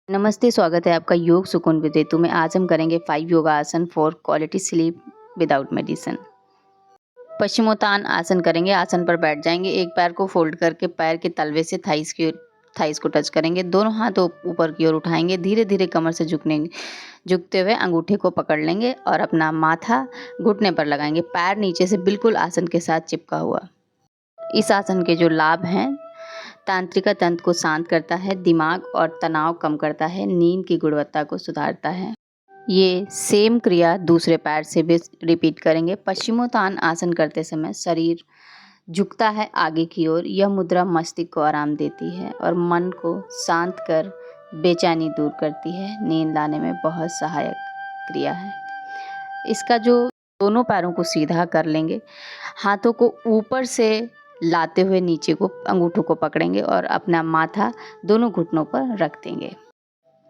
नमस्ते, स्वागत है आपका योग सुकून विद रितु में। आज हम करेंगे 5 योगा आसन for quality sleep without medicine. Paschimottan आसन करेंगे। आसन पर बैठ जाएंगे। एक पैर को फोल्ड करके पैर के तलवे से थाइस को टच करेंगे। दोनों हाथ ऊपर की ओर उठाएंगे। धीरे धीरे कमर से झुकते हुए अंगूठे को पकड़ लेंगे और अपना माथा घुटने पर लगाएंगे। पैर नीचे से बिल्कुल आसन के साथ चिपका हुआ। इस आसन के जो लाभ हैं, तंत्रिका तंत्र को शांत करता है, दिमाग और तनाव कम करता है, नींद की गुणवत्ता को सुधारता है। ये सेम क्रिया दूसरे पैर से भी रिपीट करेंगे। पश्चिमोत्तान आसन करते समय शरीर झुकता है आगे की ओर। यह मुद्रा मस्तिष्क को आराम देती है और मन को शांत कर बेचैनी दूर करती है। नींद लाने में बहुत सहायक क्रिया है। इसका जो दोनों पैरों को सीधा कर लेंगे, हाथों को ऊपर से लाते हुए नीचे को अंगूठों को पकड़ेंगे और अपना माथा दोनों घुटनों पर रख देंगे।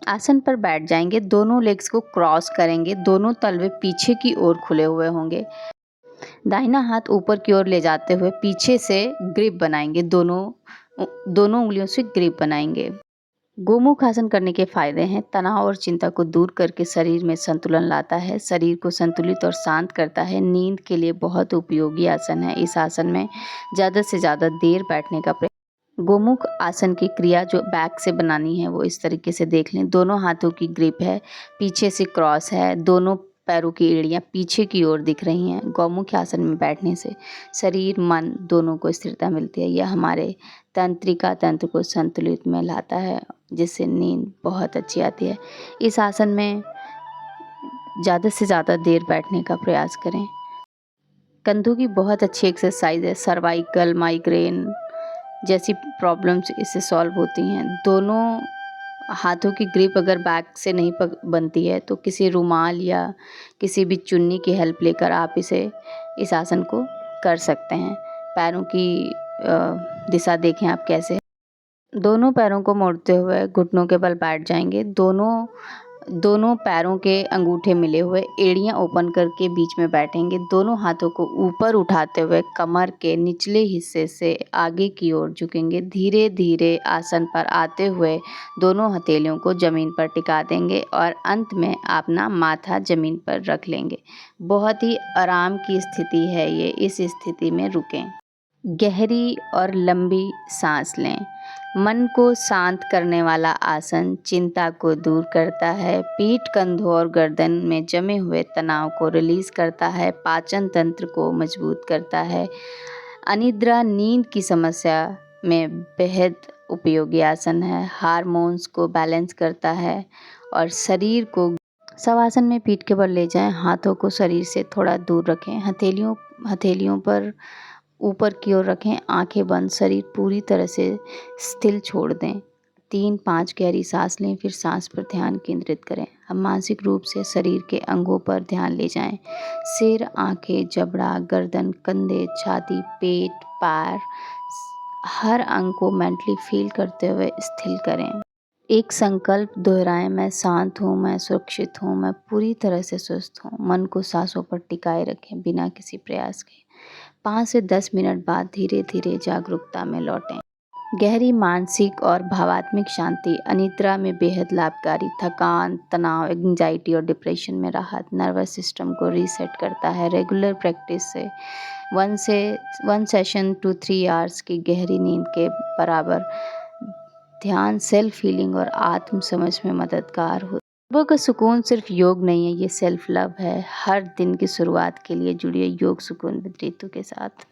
आसन पर बैठ जाएंगे। दोनों लेग्स को क्रॉस करेंगे। दोनों तलवे पीछे की ओर खुले हुए होंगे। दाहिना हाथ ऊपर की ओर ले जाते हुए पीछे से ग्रिप बनाएंगे। दोनों उंगलियों से ग्रिप बनाएंगे। गोमुख आसन करने के फायदे हैं। तनाव और चिंता को दूर करके शरीर में संतुलन लाता है, शरीर को संतुलित और शांत करता है। नींद के लिए बहुत उपयोगी आसन है। इस आसन में ज़्यादा से ज़्यादा देर बैठने का प्रयास। गोमुख आसन की क्रिया जो बैक से बनानी है वो इस तरीके से देख लें। दोनों हाथों की ग्रिप है, पीछे से क्रॉस है, दोनों पैरों की एड़ियाँ पीछे की ओर दिख रही हैं। गौमुख आसन में बैठने से शरीर मन दोनों को स्थिरता मिलती है। यह हमारे तंत्रिका तंत्र को संतुलित में लाता है, जिससे नींद बहुत अच्छी आती है। इस आसन में ज़्यादा से ज़्यादा देर बैठने का प्रयास करें। कंधों की बहुत अच्छी एक्सरसाइज है। सर्वाइकल, माइग्रेन जैसी प्रॉब्लम्स इससे सॉल्व होती हैं। दोनों हाथों की ग्रिप अगर बैक से नहीं बनती है तो किसी रुमाल या किसी भी चुन्नी की हेल्प लेकर आप इस आसन को कर सकते हैं। पैरों की दिशा देखें आप कैसे। दोनों पैरों को मोड़ते हुए घुटनों के बल बैठ जाएंगे। दोनों पैरों के अंगूठे मिले हुए, एड़ियां ओपन करके बीच में बैठेंगे। दोनों हाथों को ऊपर उठाते हुए कमर के निचले हिस्से से आगे की ओर झुकेंगे। धीरे धीरे आसन पर आते हुए दोनों हथेलियों को जमीन पर टिका देंगे और अंत में अपना माथा जमीन पर रख लेंगे। बहुत ही आराम की स्थिति है ये। इस स्थिति में रुकें। गहरी और लंबी सांस लें। मन को शांत करने वाला आसन चिंता को दूर करता है, पीठ, कंधों और गर्दन में जमे हुए तनाव को रिलीज करता है, पाचन तंत्र को मजबूत करता है। अनिद्रा नींद की समस्या में बेहद उपयोगी आसन है। हार्मोन्स को बैलेंस करता है और शरीर को शवासन में पीठ के बल ले जाएं। हाथों को शरीर से थोड़ा दूर रखें। हथेलियों पर ऊपर की ओर रखें। आंखें बंद, शरीर पूरी तरह से स्थिर छोड़ दें। 3-5 गहरी सांस लें, फिर सांस पर ध्यान केंद्रित करें। हम मानसिक रूप से शरीर के अंगों पर ध्यान ले जाएं। सिर, आंखें, जबड़ा, गर्दन, कंधे, छाती, पेट, पैर, हर अंग को मेंटली फील करते हुए स्थिर करें। एक संकल्प दोहराएं, मैं शांत हूँ, मैं सुरक्षित हूँ, मैं पूरी तरह से स्वस्थ हूँ। मन को सांसों पर टिकाए रखें बिना किसी प्रयास के। 5 से 10 मिनट बाद धीरे धीरे जागरूकता में लौटें। गहरी मानसिक और भावात्मक शांति अनिद्रा में बेहद लाभकारी। थकान, तनाव, एंजाइटी और डिप्रेशन में राहत, नर्वस सिस्टम को रीसेट करता है। रेगुलर प्रैक्टिस से 1 सेशन to 3 आवर्स की गहरी नींद के बराबर ध्यान, सेल्फ हीलिंग और आत्म समझ में मददगार हो। सुबह का सुकून सिर्फ योग नहीं है, ये सेल्फ लव है। हर दिन की शुरुआत के लिए जुड़िए योग सुकून विद रितु के साथ।